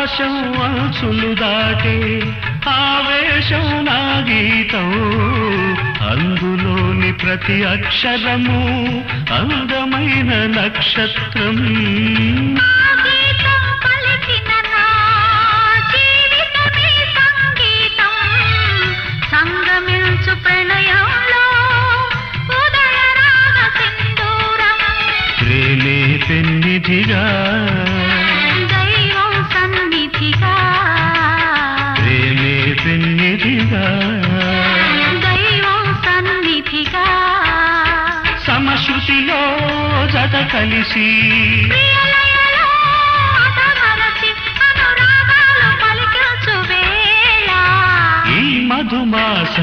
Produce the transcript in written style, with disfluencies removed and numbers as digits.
ఆకాశం అంచులు దాటే ఆవేశం నా గీతం అందులోని ప్రతి అక్షరము అందమైన నక్షత్రం ప్రేమే పెన్నిధిగా దైవం సన్నిధిగా ప్రేమే పెన్నిధిగా దైవం సన్నిధిగా సమశృతిలో జత కలిసి ప్రియలయలో అతమరచి అనురాగాలు పలికించు వేళ ఈ మధుమాస